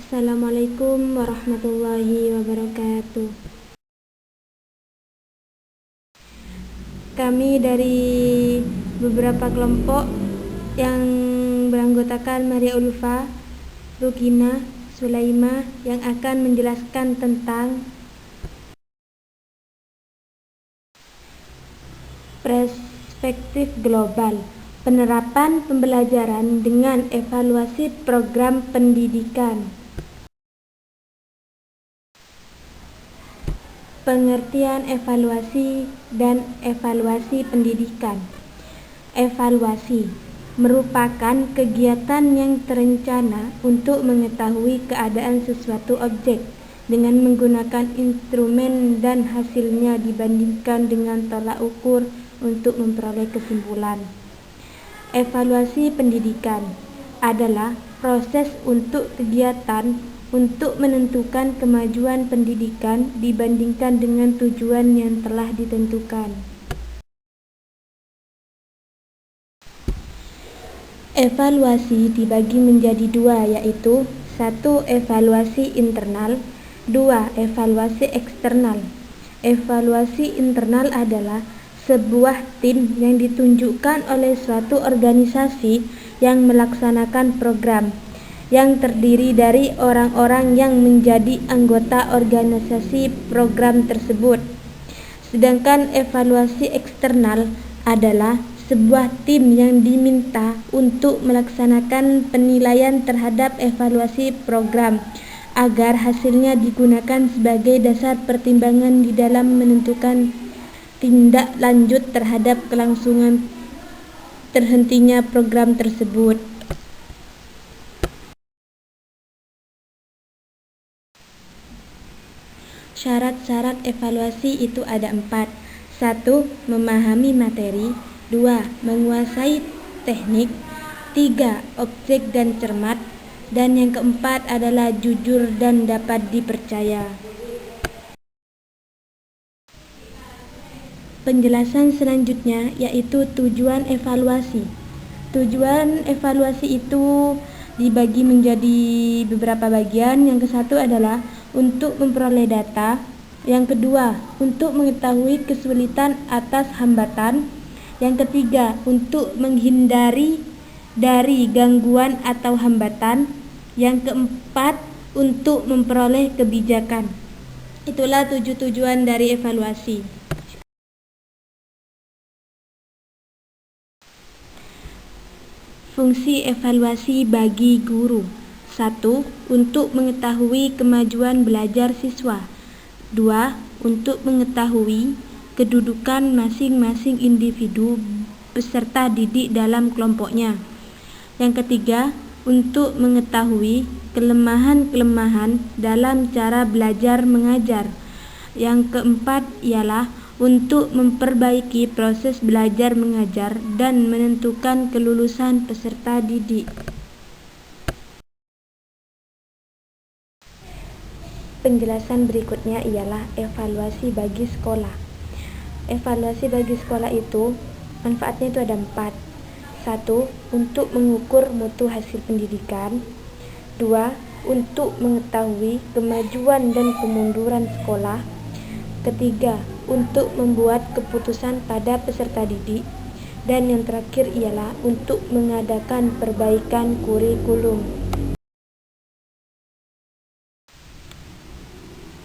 Assalamualaikum warahmatullahi wabarakatuh. Kami dari beberapa kelompok yang beranggotakan Maria Ulfa, Rukina, Sulaima yang akan menjelaskan tentang perspektif global, penerapan pembelajaran dengan evaluasi program pendidikan. Pengertian evaluasi dan evaluasi pendidikan. Evaluasi merupakan kegiatan yang terencana untuk mengetahui keadaan sesuatu objek dengan menggunakan instrumen dan hasilnya dibandingkan dengan tolak ukur untuk memperoleh kesimpulan. Evaluasi pendidikan adalah proses untuk kegiatan untuk menentukan kemajuan pendidikan dibandingkan dengan tujuan yang telah ditentukan. Evaluasi dibagi menjadi dua, yaitu 1. Evaluasi internal, 2. Evaluasi eksternal. Evaluasi internal adalah sebuah tim yang ditunjukkan oleh suatu organisasi yang melaksanakan program, yang terdiri dari orang-orang yang menjadi anggota organisasi program tersebut. Sedangkan evaluasi eksternal adalah sebuah tim yang diminta untuk melaksanakan penilaian terhadap evaluasi program agar hasilnya digunakan sebagai dasar pertimbangan di dalam menentukan tindak lanjut terhadap kelangsungan terhentinya program tersebut. Syarat-syarat evaluasi itu ada 4. 1. Memahami materi. 2. Menguasai teknik. 3. Objek dan cermat. Dan yang keempat adalah jujur dan dapat dipercaya. Penjelasan selanjutnya yaitu tujuan evaluasi. Tujuan evaluasi itu dibagi menjadi beberapa bagian. Yang ke-1 adalah untuk memperoleh data. Yang kedua, untuk mengetahui kesulitan atas hambatan. Yang ketiga, untuk menghindari dari gangguan atau hambatan. Yang keempat, untuk memperoleh kebijakan. Itulah 7 tujuan dari evaluasi. Fungsi evaluasi bagi guru. 1. Untuk mengetahui kemajuan belajar siswa. 2. Untuk mengetahui kedudukan masing-masing individu peserta didik dalam kelompoknya. Yang ketiga, untuk mengetahui kelemahan-kelemahan dalam cara belajar mengajar. Yang keempat ialah untuk memperbaiki proses belajar mengajar dan menentukan kelulusan peserta didik. Penjelasan berikutnya ialah evaluasi bagi sekolah. Evaluasi bagi sekolah itu manfaatnya itu ada 4. 1. Untuk mengukur mutu hasil pendidikan. 2. Untuk mengetahui kemajuan dan kemunduran sekolah. Ketiga, untuk membuat keputusan pada peserta didik. Dan yang terakhir ialah untuk mengadakan perbaikan kurikulum.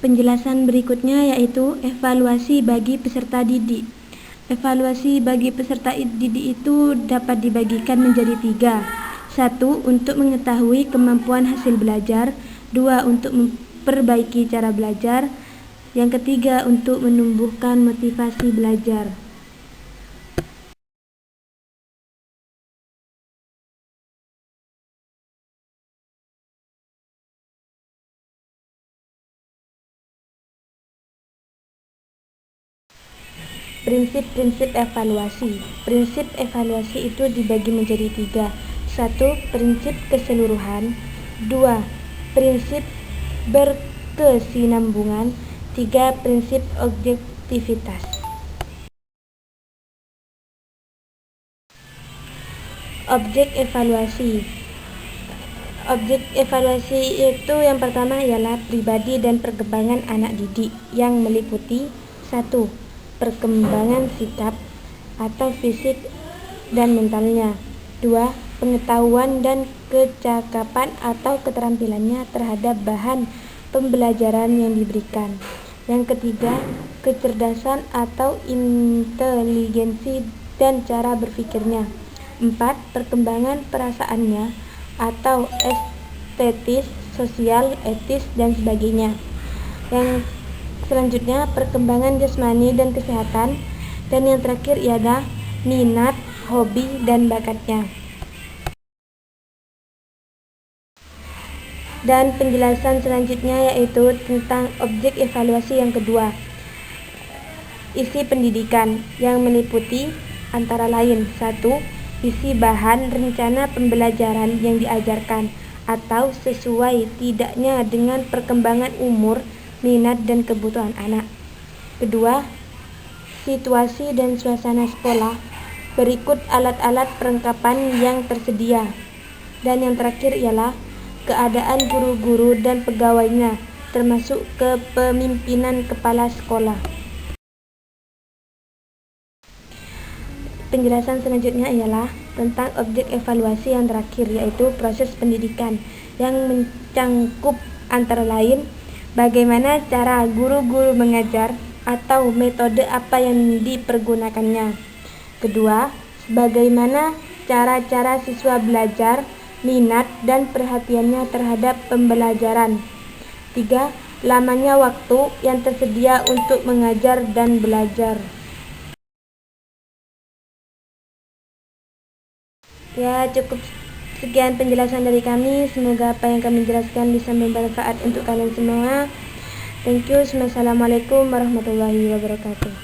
Penjelasan berikutnya yaitu evaluasi bagi peserta didik. Evaluasi bagi peserta didik itu dapat dibagikan menjadi 3. 1. Untuk mengetahui kemampuan hasil belajar. 2. Untuk memperbaiki cara belajar. Yang ketiga, untuk menumbuhkan motivasi belajar. Prinsip-prinsip evaluasi. Prinsip evaluasi itu dibagi menjadi 3. 1. Prinsip keseluruhan. 2. Prinsip berkesinambungan. 3. Prinsip objektivitas. Objek evaluasi. Objek evaluasi itu yang pertama ialah pribadi dan perkembangan anak didik yang meliputi 1. Perkembangan sikap atau fisik dan mentalnya. 2. Pengetahuan dan kecakapan atau keterampilannya terhadap bahan pembelajaran yang diberikan. Yang ketiga, kecerdasan atau inteligensi dan cara berpikirnya. 4. Perkembangan perasaannya atau estetis, sosial, etis, dan sebagainya. Yang selanjutnya perkembangan jasmani dan kesehatan, dan yang terakhir ialah minat, hobi, dan bakatnya. Dan penjelasan selanjutnya yaitu tentang objek evaluasi yang kedua, isi pendidikan, yang meliputi antara lain 1. Isi bahan rencana pembelajaran yang diajarkan atau sesuai tidaknya dengan perkembangan umur, minat, dan kebutuhan anak. Kedua, situasi dan suasana sekolah, berikut alat-alat perlengkapan yang tersedia. Dan yang terakhir ialah keadaan guru-guru dan pegawainya, termasuk kepemimpinan kepala sekolah. Penjelasan selanjutnya ialah tentang objek evaluasi yang terakhir, yaitu proses pendidikan, yang mencangkup antara lain bagaimana cara guru-guru mengajar atau metode apa yang dipergunakannya. Kedua, bagaimana cara-cara siswa belajar, minat, dan perhatiannya terhadap pembelajaran. 3. Lamanya waktu yang tersedia untuk mengajar dan belajar. Ya, cukup sekian penjelasan dari kami. Semoga apa yang kami jelaskan bisa bermanfaat untuk kalian semua. Thank you. Assalamualaikum warahmatullahi wabarakatuh.